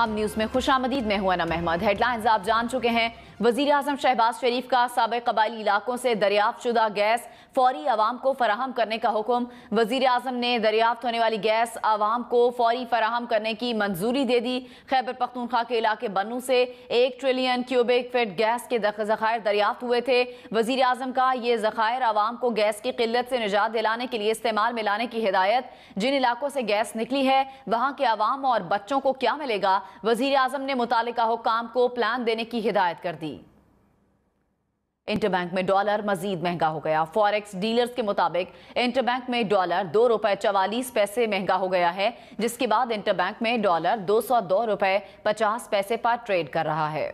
हम न्यूज में खुशामदीद में हूं अनम अहमद। हेडलाइंस आप जान चुके हैं। वजीर आजम शहबाज शरीफ का साबिक कबायली इलाकों से दरियाफ्त शुदा गैस फौरी आवाम को फराहम करने का हुक्म। वजीर आजम ने दरियाफ्त होने वाली गैस आवाम को फौरी फराहम करने की मंजूरी दे दी। खैबर पख्तूनख्वा के इलाके बन्नू से 1 ट्रिलियन क्यूबिक फीट गैस के जखायर दरियाफ्त हुए थे। वजीर आजम का ये जखायर आवाम को गैस की किल्लत से निजात दिलाने के लिए इस्तेमाल में लाने की हिदायत। जिन इलाकों से गैस निकली है वहां के आवाम और बच्चों को क्या मिलेगा, वजीर आजम ने मुतालिका हुक्काम को प्लान देने की हिदायत कर दी। इंटरबैंक में डॉलर मजीद महंगा हो गया। फॉरेक्स डीलर्स के मुताबिक इंटरबैंक में डॉलर ₹2.44 महंगा हो गया है, जिसके बाद इंटरबैंक में डॉलर $202.50 पर ट्रेड कर रहा है।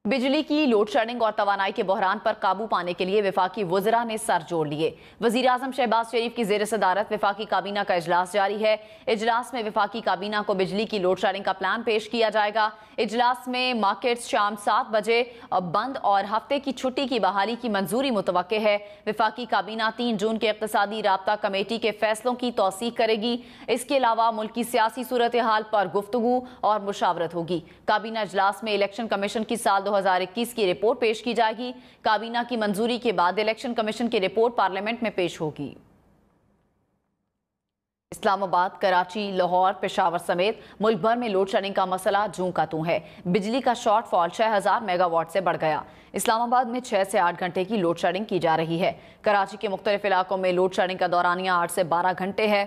बिजली की लोड शेडिंग और तवानाई के बहरान पर काबू पाने के लिए वफाकी वज़रा ने सर जोड़ लिए। वज़ीर आज़म शहबाज शरीफ की ज़ेर सदारत वफाकी काबीना का इजलास जारी है। इजलास में वफाकी काबीना को बिजली की लोड शेडिंग का प्लान पेश किया जाएगा। इजलास में मार्केट्स शाम 7 बजे बंद और हफ्ते की छुट्टी की बहाली की मंजूरी मुतवक्के है। वफाकी काबीना 3 जून के इक़्तिसादी राब्ता कमेटी के फैसलों की तौसीक करेगी। इसके अलावा मुल्क की सियासी सूरत हाल पर गुफ्तगू और मुशावरत होगी। काबीना इजलास में इलेक्शन कमीशन की साल 2021 की रिपोर्ट पेश की जाएगी। काबीना की मंजूरी के बाद इलेक्शन कमीशन की रिपोर्ट पार्लियामेंट में पेश होगी। इस्लामाबाद, कराची, लाहौर, पेशावर समेत मुल्क भर में लोड शेडिंग का मसला जूं का तूं है। बिजली का शॉर्टफॉल 6000 मेगावाट से बढ़ गया। इस्लामाबाद में 6 से 8 घंटे की लोड शेडिंग की जा रही है। कराची के मुख्तलिफ इलाकों में लोड शेडिंग का दौरानिया 8 से 12 घंटे है।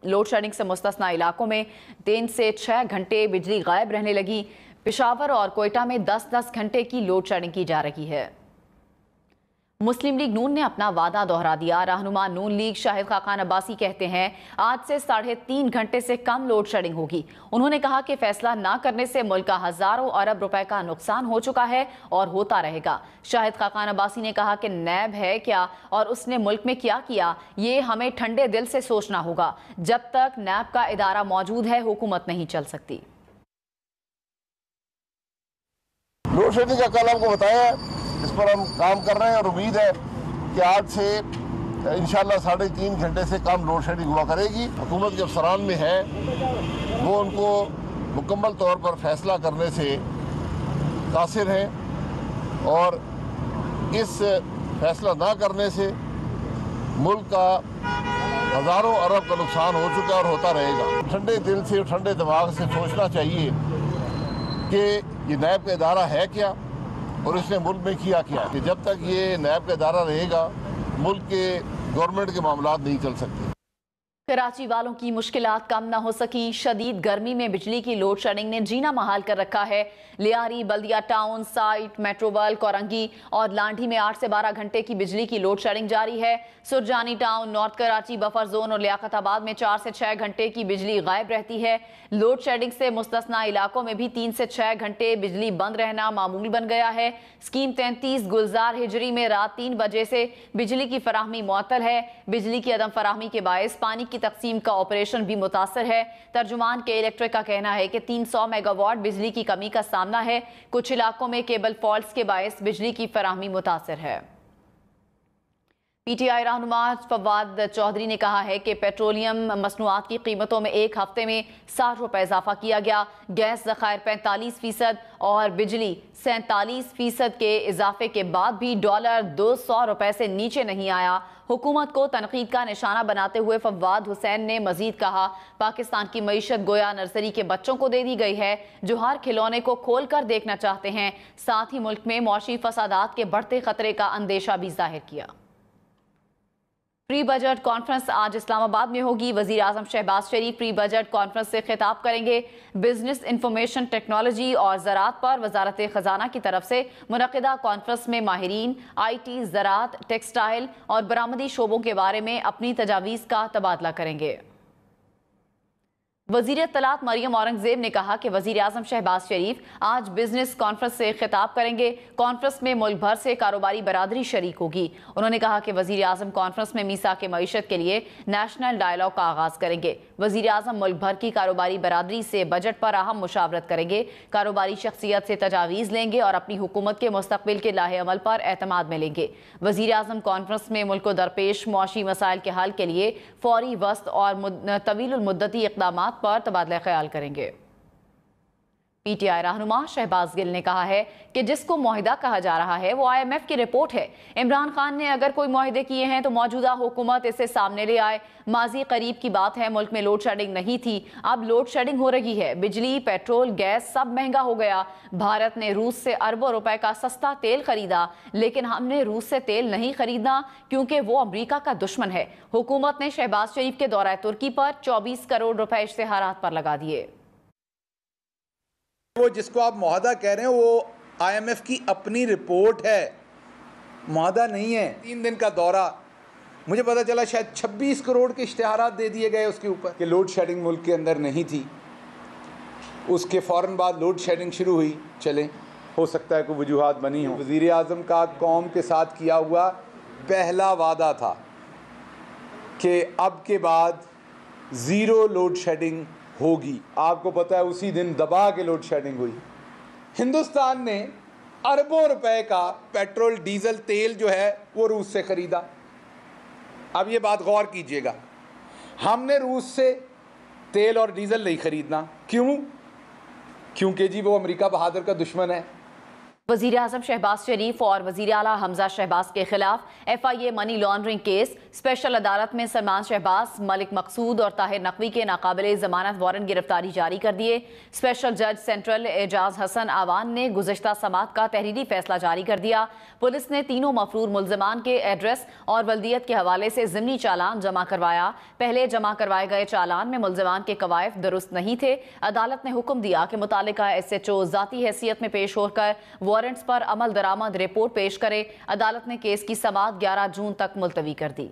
लोड शेडिंग से मुस्तस्ना इलाकों में 3 से 6 घंटे बिजली गायब रहने लगी। पेशावर और कोयटा में 10-10 घंटे की लोड शेडिंग की जा रही है। मुस्लिम लीग नून ने अपना वादा दोहरा दिया। रहनुमा नून लीग शाहिद खाकान अब्बासी कहते हैं आज से 3.5 घंटे से कम लोड शेडिंग होगी। उन्होंने कहा कि फैसला ना करने से मुल्क का हजारों अरब रुपए का नुकसान हो चुका है और होता रहेगा। शाहिद खाकान अब्बासी ने कहा कि नैब है क्या और उसने मुल्क में क्या किया, ये हमें ठंडे दिल से सोचना होगा। जब तक नैब का इदारा मौजूद है हुकूमत नहीं चल सकती। लोड शेडिंग का कल आपको बताया, इस पर हम काम कर रहे हैं और उम्मीद है कि आज से इंशाल्लाह 3.5 घंटे से कम लोड शेडिंग हुआ करेगी। हुकूमत के अफसरान में है वो उनको मुकम्मल तौर पर फैसला करने से कासिर हैं और इस फैसला ना करने से मुल्क का हज़ारों अरब का नुकसान हो चुका और होता रहेगा। ठंडे दिल से ठंडे दिमाग से सोचना चाहिए कि ये नैब का इदारा है क्या और इसने मुल्क में किया क्या। कि जब तक ये नैब का इदारा रहेगा मुल्क के गवर्नमेंट के मामलात नहीं चल सकते। कराची वालों की मुश्किलात कम न हो सकी। शदीद गर्मी में बिजली की लोड शेडिंग ने जीना महाल कर रखा है। लियारी, बल्दिया टाउन, साइट, मेट्रोवल, कोरंगी और लांढी में 8 से 12 घंटे की बिजली की लोड शेडिंग जारी है। Surjani town, north Karachi, buffer zone और लियाकताबाद में 4 से 6 घंटे की बिजली गायब रहती है। लोड शेडिंग से मुस्तस्ना इलाकों में भी 3 से 6 घंटे बिजली बंद रहना मामूल बन गया है। स्कीम 33 गुलजार हिजरी में रात 3 बजे से बिजली की फराहमी मुअत्तल है। बिजली की अदम फराहमी के बायस पानी की तकसीम का ऑपरेशन भी मुतासर है। तर्जुमान के इलेक्ट्रिक का कहना है कि 300 मेगावाट बिजली की कमी का सामना है। कुछ इलाकों में केबल फॉल्ट्स के बायस बिजली की फराहमी मुतासर है। पीटीआई रहनुमा फवाद चौधरी ने कहा है कि पेट्रोलियम मसनूआत की कीमतों में एक हफ्ते में 60 रुपए इजाफा किया गया। गैस ज़खायर 45% और बिजली 47% के इजाफे के बाद भी डॉलर 200 रुपए से नीचे नहीं आया। हुकूमत को तनकीद का निशाना बनाते हुए फवाद हुसैन ने मजीद कहा, पाकिस्तान की मईशत गोया नर्सरी के बच्चों को दे दी गई है जो हर खिलौने को खोल कर देखना चाहते हैं। साथ ही मुल्क में मौशी फसादात के बढ़ते खतरे का अंदेशा भी जाहिर किया। प्री बजट कॉन्फ्रेंस आज इस्लामाबाद में होगी। वजीर आजम शहबाज शरीफ प्री बजट कॉन्फ्रेंस से खिताब करेंगे। बिजनेस, इंफॉर्मेशन टेक्नोलॉजी और ज़राअत पर वजारत खजाना की तरफ से मुनक़िदा कॉन्फ्रेंस में माहिरीन IT, ज़राअत, टेक्सटाइल और बरामदी शोबों के बारे में अपनी तजावीज़ का तबादला करेंगे। वज़ीर इत्तलात मरियम औरंगज़ेब ने कहा कि वज़ीर आज़म शहबाज शरीफ आज बिजनेस कॉन्फ्रेंस से खिताब करेंगे। कॉन्फ्रेंस में मुल्क भर से कारोबारी बरादरी शरीक होगी। उन्होंने कहा कि वज़ीर आज़म कॉन्फ्रेंस में मीसा के मईशत के लिए नेशनल डायलॉग का आगाज़ करेंगे। वज़ीर आज़म मुल्क भर की कारोबारी बरादरी से बजट पर अहम मुशावरत करेंगे। कारोबारी शख्सियत से तजावीज़ लेंगे और अपनी हुकूमत के मुस्तक़बिल के लाहे अमल पर एतमाद में लेंगे। वज़ीर आज़म कॉन्फ्रेंस में मुल्क को दरपेश मुआशी मसाइल के हल के लिए फौरी, वस्त और तवील मुद्दती इक़दामात पर तबादला ख्याल करेंगे। पीटीआई रहनुमा शहबाज गिल ने कहा है कि जिसको मुआहिदा कहा जा रहा है वो IMF की रिपोर्ट है। इमरान खान ने अगर कोई मुआहिदे किए हैं तो मौजूदा हुकूमत इसे सामने ले आए। माजी करीब की बात है, मुल्क में लोड शेडिंग नहीं थी, अब लोड शेडिंग हो रही है। बिजली, पेट्रोल, गैस सब महंगा हो गया। भारत ने रूस से अरबों रुपए का सस्ता तेल खरीदा, लेकिन हमने रूस से तेल नहीं खरीदना क्योंकि वो अमरीका का दुश्मन है। हुकूमत ने शहबाज शरीफ के दौरा तुर्की पर 24 करोड़ रुपए इश्तिहारात पर लगा दिए। वो जिसको आप मुआहदा कह रहे हैं वो IMF की अपनी रिपोर्ट है, मुआहदा नहीं है। 3 दिन का दौरा, मुझे पता चला शायद 26 करोड़ के इश्तिहारात दे दिए गए उसके ऊपर कि लोड शेडिंग मुल्क के अंदर नहीं थी। उसके फ़ौरन बाद लोड शेडिंग शुरू हुई। चले, हो सकता है कोई वजूहात बनी हो। वज़ीर आज़म का कौम के साथ किया हुआ पहला वादा था कि अब के बाद ज़ीरो लोड शेडिंग होगी। आपको पता है उसी दिन दबा के लोड शेडिंग हुई। हिंदुस्तान ने अरबों रुपए का पेट्रोल, डीजल, तेल जो है वो रूस से ख़रीदा। अब ये बात गौर कीजिएगा, हमने रूस से तेल और डीजल नहीं ख़रीदना। क्यों? क्योंकि जी वो अमेरिका बहादुर का दुश्मन है। वज़ीर आज़म शहबाज शरीफ और वज़ीर आला हमजा शहबाज के खिलाफ FIA money laundering case. Special अदालत में सलमान शहबाज, मलिक मकसूद और ताहिर नकवी के नाकाबिले ज़मानत वारंट गिरफ्तारी जारी कर दिए। स्पेशल जज सेंट्रल एजाज हसन आवान ने गुज़श्ता समात का तहरीरी फैसला जारी कर दिया। पुलिस ने तीनों मफरूर मुल्ज़मान के एड्रेस और वल्दियत के हवाले से ज़िमनी चालान जमा करवाया। पहले जमा करवाए गए चालान में मुल्ज़मान के कवायद दुरुस्त नहीं थे। अदालत ने हुक्म दिया कि मुतालिका SHO ज़ाती हैसियत में पेश होकर वारंट्स पर अमल दरामद रिपोर्ट पेश करे। अदालत ने केस की समाअत 11 जून तक मुलतवी कर दी।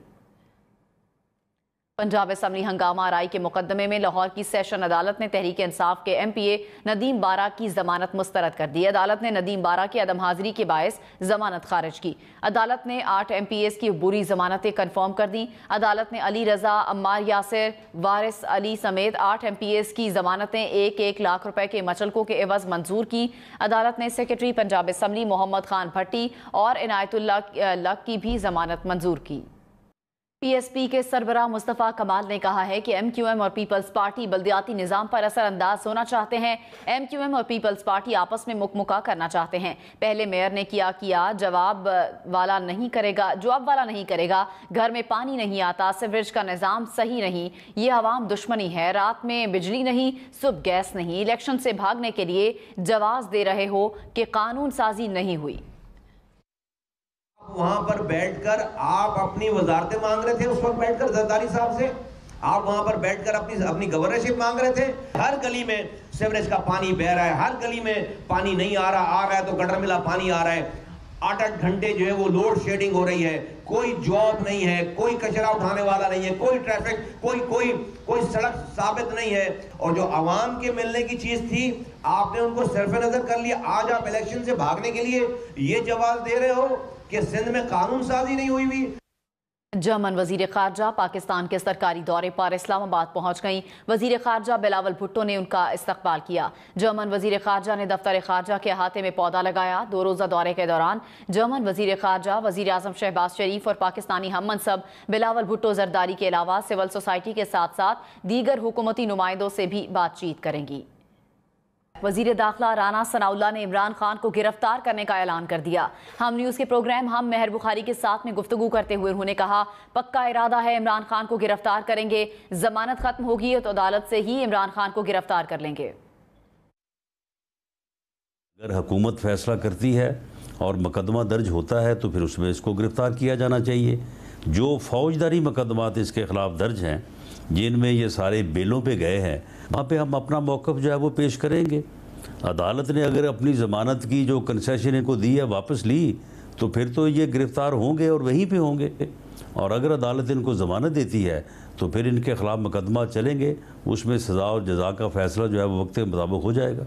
पंजाब असम्बली हंगामा आराई के मुकदमे में लाहौर की सेशन अदालत ने तहरीक इंसाफ के MPA नदीम बारा की जमानत मुस्तरद कर दी। अदालत ने नदीम बारा की अदम हाजिरी के बायस जमानत खारिज की। अदालत ने 8 MPAs की बुरी जमानतें कन्फर्म कर दी। अदालत ने अली रजा, अम्मार यासिर, वारिस अली समेत 8 MPAs की जमानतें 1-1 लाख रुपए के मचलकों के एवज मंजूर की। अदालत ने सेक्रेटरी पंजाब असम्बली मोहम्मद खान भट्टी और इनायतुल्लाह लक की भी जमानत मंजूर की। PSP के सरबराह मुस्तफ़ा कमाल ने कहा है कि MQM और पीपल्स पार्टी बल्दियाती निज़ाम पर असरअंदाज होना चाहते हैं। MQM और पीपल्स पार्टी आपस में मुकमुका करना चाहते हैं। पहले मेयर ने किया जवाब वाला नहीं करेगा। घर में पानी नहीं आता, सीवरेज का निज़ाम सही नहीं, ये अवाम दुश्मनी है। रात में बिजली नहीं, सुबह गैस नहीं। इलेक्शन से भागने के लिए जवाब दे रहे हो कि कानून साजी नहीं हुई। वहां पर बैठकर आप अपनी वजारतें मांग रहे थे, उस वक्त बैठकर जरदारी साहब से आप वहां पर बैठकर अपनी गवर्नरशिप मांग रहे थे। हर गली में सीवरेज का पानी बह रहा है, हर गली में पानी नहीं आ रहा है तो गटर मिला पानी आ रहा है। 8-8 घंटे जो है वो लोड शेडिंग हो रही है। कोई जॉब नहीं है, कोई कचरा उठाने वाला नहीं है, कोई ट्रैफिक, कोई सड़क साबित नहीं है। और जो आवाम के मिलने की चीज थी आपने उनको सिर्फ नजर कर लिया। आज आप इलेक्शन से भागने के लिए ये जवाब दे रहे हो कि सिंध में कानून साजी नहीं हुई हुई। जर्मन वजीर खारजा पाकिस्तान के सरकारी दौरे पर इस्लामाबाद पहुंच गईं। वजीर खारजा बिलावल भुट्टो ने उनका इस्तकबाल किया। जर्मन वजीर खारजा ने दफ्तर खारजा के अहाते में पौधा लगाया। 2 रोज़ा दौरे के दौरान जर्मन वजीर खारजा, वजीर आज़म शहबाज शरीफ और पाकिस्तानी हम मनसब बिलावल भुट्टो जरदारी के अलावा सिविल सोसाइटी के साथ साथ दीगर हुकूमती नुमाइंदों से भी बातचीत करेंगी। वजीर दाखिला राना सनाउल्लाह ने इमरान खान को गिरफ्तार करने का ऐलान कर दिया। हम न्यूज़ के प्रोग्राम हम मेहर बुखारी के साथ में गुफ्तगू करते हुए उन्होंने कहा, पक्का इरादा है इमरान खान को गिरफ्तार करेंगे। जमानत खत्म होगी तो अदालत से ही इमरान खान को गिरफ्तार कर लेंगे। अगर हुकूमत फैसला करती है और मुकदमा दर्ज होता है तो फिर उसमें इसको गिरफ्तार किया जाना चाहिए। जो फौजदारी मुकदमात इसके खिलाफ दर्ज हैं, जिनमें ये सारे बेलों पे गए हैं, वहाँ पे हम अपना मौक़िफ़ जो है वो पेश करेंगे। अदालत ने अगर अपनी ज़मानत की जो कंसेशन इनको दी है वापस ली तो फिर तो ये गिरफ़्तार होंगे और वहीं पे होंगे। और अगर अदालत इनको ज़मानत देती है तो फिर इनके ख़िलाफ़ मुकदमा चलेंगे, उसमें सज़ा और जज़ा का फ़ैसला जो है वो वक्त के मुताबिक हो जाएगा।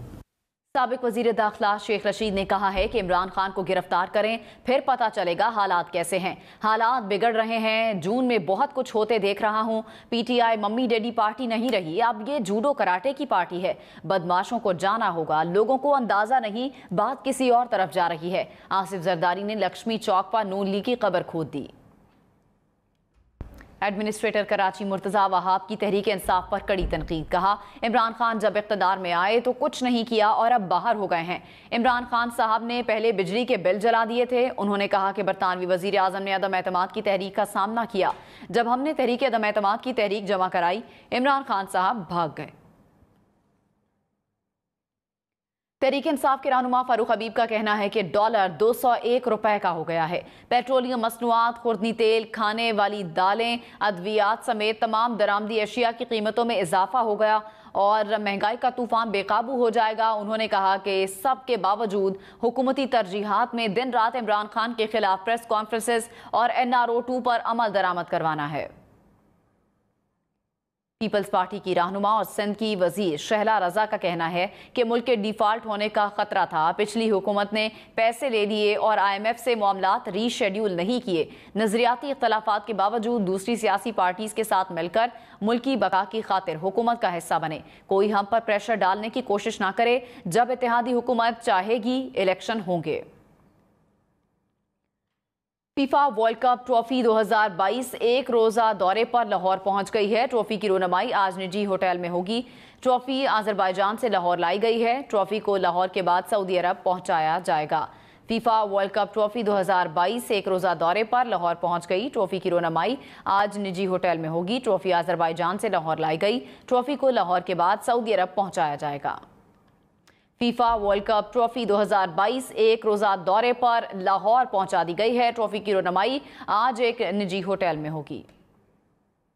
साबिक वजीर दाखिला शेख रशीद ने कहा है कि इमरान खान को गिरफ्तार करें, फिर पता चलेगा हालात कैसे हैं। हालात बिगड़ रहे हैं। जून में बहुत कुछ होते देख रहा हूं। PTI मम्मी डैडी पार्टी नहीं रही, अब ये जूडो कराटे की पार्टी है। बदमाशों को जाना होगा, लोगों को अंदाजा नहीं बात किसी और तरफ जा रही है। आसिफ जरदारी ने लक्ष्मी चौक पर नून लीग की कब्र खोद दी। एडमिनिस्ट्रेटर कराची मुर्तजा वहाब की तहरीक इंसाफ पर कड़ी तनकीद। कहा, इमरान खान जब इख्तदार में आए तो कुछ नहीं किया और अब बाहर हो गए हैं। इमरान खान साहब ने पहले बिजली के बिल जला दिए थे। उन्होंने कहा कि बरतानवी वजीर आजम ने अदम एतमाद की तहरीक का सामना किया। जब हमने तहरीक अदम एतमाद की तहरीक जमा कराई, इमरान खान साहब भाग गए। तहरीक इंसाफ के रहनुमा फारूक हबीब का कहना है कि डॉलर 201 रुपए का हो गया है। पेट्रोलियम मसनूआत, खुर्दनी तेल, खाने वाली दालें, अद्वियात समेत तमाम दरामदी अशिया की कीमतों में इजाफा हो गया और महंगाई का तूफान बेकाबू हो जाएगा। उन्होंने कहा कि सब के बावजूद हुकूमती तरजीहात में दिन रात इमरान खान के खिलाफ प्रेस कॉन्फ्रेंसेस और NRO 2 पर अमल दरामद करवाना है। पीपल्स पार्टी की रहनुमा और सिंध की वजीर शहला रजा का कहना है कि मुल्क के डिफॉल्ट होने का खतरा था। पिछली हुकूमत ने पैसे ले लिए और IMF से मामलात रीशेड्यूल नहीं किए। नजरियाती इख्तलाफात के बावजूद दूसरी सियासी पार्टीज के साथ मिलकर मुल्की बका की खातिर हुकूमत का हिस्सा बने। कोई हम पर प्रेशर डालने की कोशिश ना करे। जब इत्तेहादी हुकूमत चाहेगी, इलेक्शन होंगे। फीफा वर्ल्ड कप ट्रॉफी 2022 एक रोजा दौरे पर लाहौर पहुंच गई है। ट्रॉफी की रोनमाई आज निजी होटल में होगी। ट्रॉफी अजरबैजान से लाहौर लाई गई है। ट्रॉफी को लाहौर के बाद सऊदी अरब पहुंचाया जाएगा। फीफा वर्ल्ड कप ट्रॉफी 2022 एक रोजा दौरे पर लाहौर पहुंच गई। ट्रॉफी की रोनमाई आज निजी होटल में होगी। ट्रॉफी अजरबैजान से लाहौर लाई गई। ट्रॉफी को लाहौर के बाद सऊदी अरब पहुंचाया जाएगा। फीफा वर्ल्ड कप ट्रॉफी 2022 एक रोजा दौरे पर लाहौर पहुंचा दी गई है। ट्रॉफी की रोनमाई आज एक निजी होटल में होगी।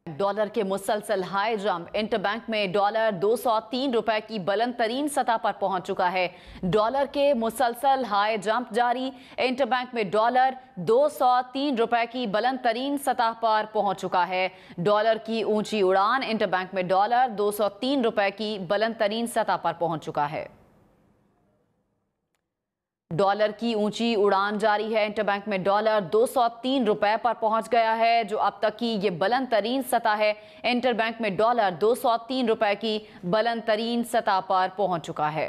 डॉलर के मुसलसल हाई जंप। इंटरबैंक में डॉलर 203 रुपए की बुलंद तरीन सतह पर पहुंच चुका है। डॉलर के मुसलसल हाई जंप जारी। इंटरबैंक में डॉलर 203 रुपए की बुलंद तरीन सतह पर पहुंच चुका है। डॉलर की ऊंची उड़ान। इंटरबैंक में डॉलर 203 रुपए की बुलंद तरीन सतह पर पहुंच चुका है। डॉलर की ऊंची उड़ान जारी है। इंटरबैंक में डॉलर 203 रुपए पर पहुंच गया है, जो अब तक की ये बुलंद तरीन सतह है। इंटरबैंक में डॉलर 203 रुपए की बुलंद तरीन सतह पर पहुंच चुका है।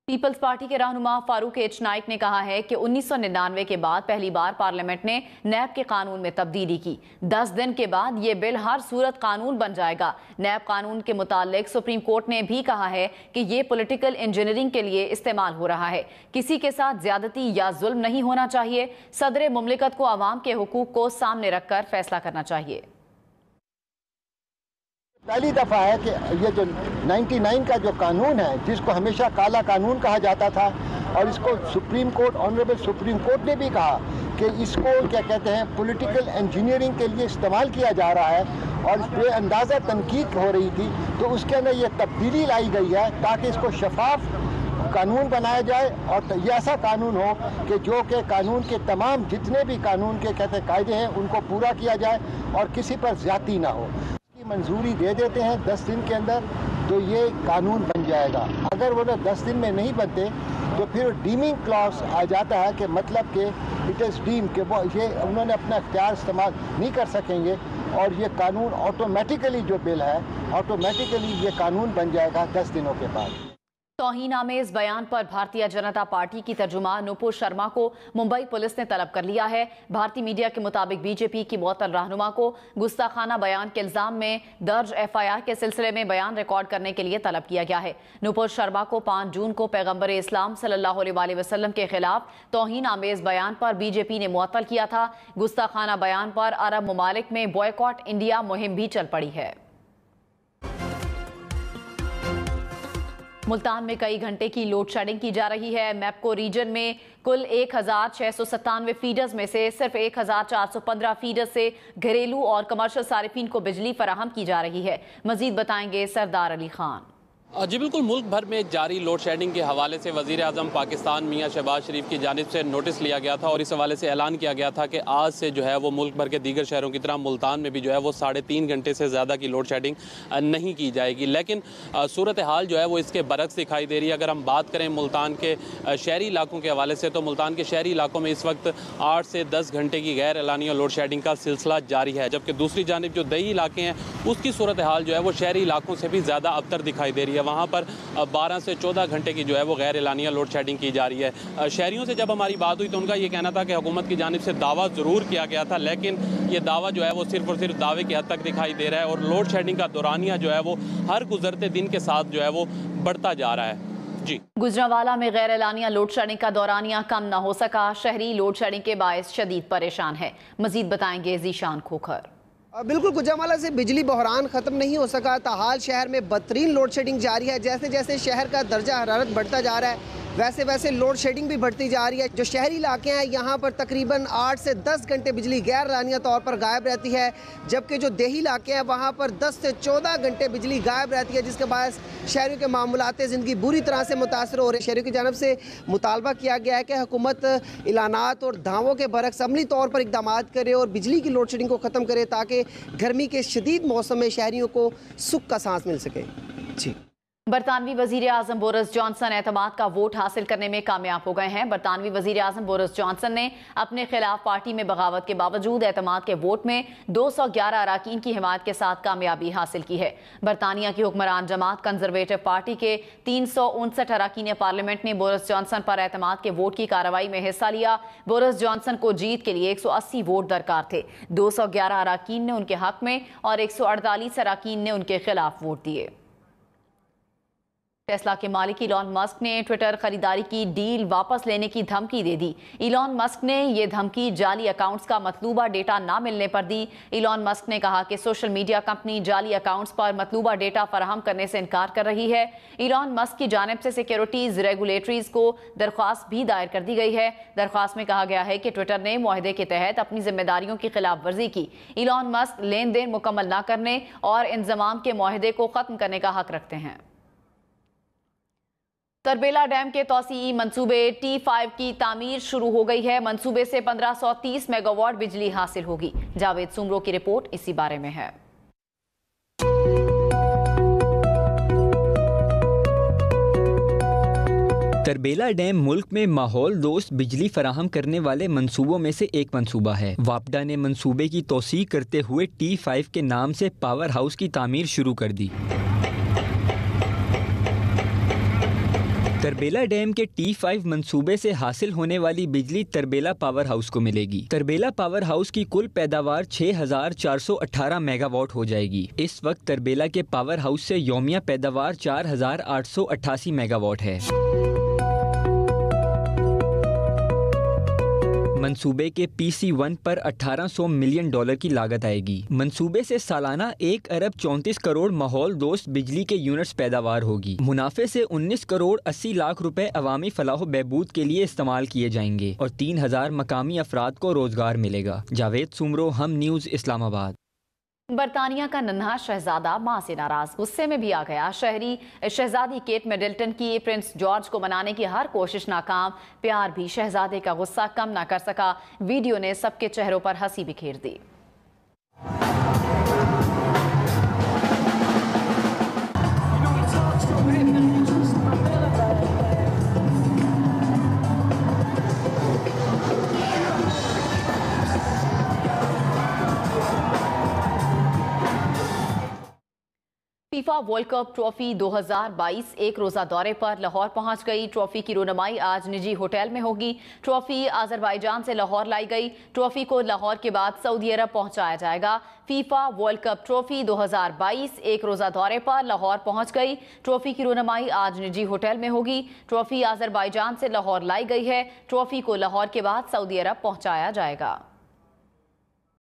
पीपल्स पार्टी के रहनुमा फारूक एच नाइक ने कहा है कि 1999 के बाद पहली बार पार्लियामेंट ने नैब के कानून में तब्दीली की। 10 दिन के बाद ये बिल हर सूरत कानून बन जाएगा। नैब कानून के मुतालिक सुप्रीम कोर्ट ने भी कहा है कि ये पॉलिटिकल इंजीनियरिंग के लिए इस्तेमाल हो रहा है। किसी के साथ ज्यादती या जुल्म नहीं होना चाहिए। सदर मुमलिकत को अवाम के हुकूक को सामने रखकर फैसला करना चाहिए। पहली दफ़ा है कि ये जो 99 का जो कानून है, जिसको हमेशा काला कानून कहा जाता था, और इसको supreme court, honourable supreme court ने भी कहा कि इसको क्या कहते हैं, पॉलिटिकल इंजीनियरिंग के लिए इस्तेमाल किया जा रहा है और इस पर अंदाज़ा तनकीद हो रही थी, तो उसके अंदर ये तब्दीली लाई गई है ताकि इसको शफाफ कानून बनाया जाए और ये ऐसा कानून हो कि जो कि कानून के तमाम जितने भी कानून के कहते कायदे हैं उनको पूरा किया जाए और किसी पर ज्यादती ना हो। मंजूरी दे देते हैं 10 दिन के अंदर तो ये कानून बन जाएगा। अगर वो 10 दिन में नहीं बनते तो फिर डीमिंग क्लॉज आ जाता है कि मतलब कि इट इज़ डीम कि वो ये उन्होंने अपना इख्तियार इस्तेमाल नहीं कर सकेंगे और ये कानून ऑटोमेटिकली जो बिल है ऑटोमेटिकली ये कानून बन जाएगा 10 दिनों के बाद। तौहीन आमेज बयान पर भारतीय जनता पार्टी की तर्जुमान नुपुर शर्मा को मुंबई पुलिस ने तलब कर लिया है। भारतीय मीडिया के मुताबिक बीजेपी की मुअत्तल रहनुमा को गुस्ताखाना बयान के इल्जाम में दर्ज FIR के सिलसिले में बयान रिकॉर्ड करने के लिए तलब किया गया है। नुपुर शर्मा को 5 जून को पैगंबर इस्लाम सल्लल्लाहु अलैहि वसल्लम के खिलाफ तौहीन आमेज बयान पर बीजेपी ने मुअत्तल किया था। गुस्ताखाना बयान पर अरब ममालिक में बॉयकॉट इंडिया मुहिम भी चल पड़ी है। मुल्तान में कई घंटे की लोड शेडिंग की जा रही है। मैपको रीजन में कुल 1697 फीडर्स में से सिर्फ 1415 फीडर्स से घरेलू और कमर्शियल सारिफीन को बिजली फराहम की जा रही है। मजीद बताएंगे सरदार अली खान। जी बिल्कुल, मुल्क भर में जारी लोड शेडिंग के हवाले से वज़ीर आज़म पाकिस्तान मियां शहबाज शरीफ की जानिब से नोटिस लिया गया था और इस हवाले से ऐलान किया गया था कि आज से जो है वो मुल्क भर के दीगर शहरों की तरह मुल्तान में भी जो है वो 3.5 घंटे से ज़्यादा की लोड शेडिंग नहीं की जाएगी। लेकिन सूरत हाल जो है वो इसके बरक्स दिखाई दे रही है। अगर हम बात करें मुल्तान के शहरी इलाकों के हवाले से, तो मुल्तान के शहरी इलाकों में इस वक्त 8 से 10 घंटे की गैर एलानिया लोड शेडिंग का सिलसिला जारी है, जबकि दूसरी जानिब जो दही इलाके हैं उसकी सूरत हाल जो है वो शहरी इलाकों से भी ज़्यादा अबतर दिखाई दे रही है। है वहाँ पर 12 से 14 घंटे की जो है वो गैर एलानिया लोड शेडिंग की जा रही है। शहरियों से जब हमारी बात हुई तो उनका ये कहना था कि हुकूमत की जानिब से दावा ज़रूर किया गया था, लेकिन ये दावा जो है वो सिर्फ और सिर्फ दावे की हद तक दिखाई दे रहा है और लोड शेडिंग का दौरानिया जो है वो हर गुजरते दिन के साथ जो है वो बढ़ता जा रहा है। जी, गुजरांवाला में गैर एलानिया लोड शेडिंग का दौरानिया कम न हो सका। शहरी लोड शेडिंग के बायस शदीद परेशान है। मजीद बताएंगे जीशान खोखर। बिल्कुल, गुजरांवाला से बिजली बहरान ख़त्म नहीं हो सका। ताहाल शहर में बदतरीन लोड शेडिंग जारी है। जैसे जैसे शहर का दर्जा हरारत बढ़ता जा रहा है वैसे वैसे लोड शेडिंग भी बढ़ती जा रही है। जो शहरी इलाके हैं यहाँ पर तकरीबन 8 से 10 घंटे बिजली गैर एलानिया तौर पर गायब रहती है, जबकि जो देही इलाके हैं वहाँ पर 10 से 14 घंटे बिजली गायब रहती है, जिसके बायस शहरियों के मामूलात ज़िंदगी बुरी तरह से मुतासर हो रहे हैं। शहरियों की जानब से मुतालबा किया गया है कि हुकूमत ऐलानात और दावों के बरक्स अमली तौर पर इक़दाम करे और बिजली की लोड शेडिंग को ख़त्म करे ताकि गर्मी के शदीद मौसम में शहरियों को सुख का सांस मिल सके। जी, बरतानवी वजीर आजम बोरिस जॉनसन एतमाद का वोट हासिल करने में कामयाब हो गए हैं। बरतानवी वजीर आजम बोरिस जॉनसन ने अपने खिलाफ पार्टी में बगावत के बावजूद एतमाद के वोट में 211 अराकीन की हिमायत के साथ कामयाबी हासिल की है। बरतानिया की हुक्मरान जमात कंजरवेटिव पार्टी के 359 अराकीन पार्लियामेंट ने बोरिस जॉनसन पर एतमाद के वोट की कार्रवाई में हिस्सा लिया। बोरिस जॉनसन को जीत के लिए 180 वोट दरकार थे। 211 अराकीन ने उनके हक में और 148 अराकीन ने उनके खिलाफ वोट दिए। टेस्ला के मालिक इलॉन मस्क ने ट्विटर खरीदारी की डील वापस लेने की धमकी दे दी। इलॉन मस्क ने यह धमकी जाली अकाउंट्स का मतलूबा डेटा ना मिलने पर दी। इलॉन मस्क ने कहा कि सोशल मीडिया कंपनी जाली अकाउंट्स पर मतलूबा डेटा फराहम करने से इनकार कर रही है। इलॉन मस्क की जानिब से सिक्योरिटीज रेगुलेटरीज को दरख्वास्त भी दायर कर दी गई है। दरख्वास्त में कहा गया है कि ट्विटर ने मुआहदे के तहत अपनी जिम्मेदारियों की खिलाफ वर्जी की। इलॉन मस्क लेन देन मुकम्मल न करने और इंजमाम के मुआहदे को खत्म करने का हक रखते हैं। तरबेला डैम के तौसीई मंसूबे T5 की तामीर शुरू हो गई है। मंसूबे से 1530 मेगावाट बिजली हासिल होगी। जावेद सुमरो की रिपोर्ट इसी बारे में है। तरबेला डैम मुल्क में माहौल दोस्त बिजली फराहम करने वाले मंसूबों में से एक मंसूबा है। वापडा ने मंसूबे की तौसीह करते हुए T5 के नाम से पावर हाउस की तामीर शुरू कर दी। तरबेला डैम के T5 मंसूबे से हासिल होने वाली बिजली तरबेला पावर हाउस को मिलेगी। तरबेला पावर हाउस की कुल पैदावार 6418 मेगावाट हो जाएगी। इस वक्त तरबेला के पावर हाउस से यौमिया पैदावार 4888 मेगावाट है। मंसूबे के PC1 पर 1800 मिलियन डॉलर की लागत आएगी। मंसूबे से सालाना 1 अरब 34 करोड़ माहौल दोस्त बिजली के यूनिट्स पैदावार होगी। मुनाफे से 19 करोड़ 80 लाख रुपए अवामी फलाह बहबूद के लिए इस्तेमाल किए जाएंगे और 3000 मकामी अफराद को रोजगार मिलेगा। जावेद सुमरो, हम न्यूज़, इस्लामाबाद। बरतानिया का नन्हा शहजादा मां से नाराज, गुस्से में भी आ गया। शहरी शहजादी केट मिडल्टन की प्रिंस जॉर्ज को मनाने की हर कोशिश नाकाम। प्यार भी शहजादे का गुस्सा कम ना कर सका। वीडियो ने सबके चेहरों पर हंसी बिखेर दी। फीफा वर्ल्ड कप ट्रॉफी 2022 एक रोजा दौरे पर लाहौर पहुंच गई। ट्रॉफी की रोनुमाई आज निजी होटल में होगी। ट्रॉफी अजरबैजान से लाहौर लाई गई। ट्रॉफी को लाहौर के बाद सऊदी अरब पहुंचाया जाएगा। फीफा वर्ल्ड कप ट्रॉफी 2022 एक रोजा दौरे पर लाहौर पहुंच गई। ट्रॉफी की रोनुमाई आज निजी होटल में होगी। ट्रॉफी अजरबैजान से लाहौर लाई गई है। ट्रॉफी को लाहौर के बाद सऊदी अरब पहुंचाया जाएगा।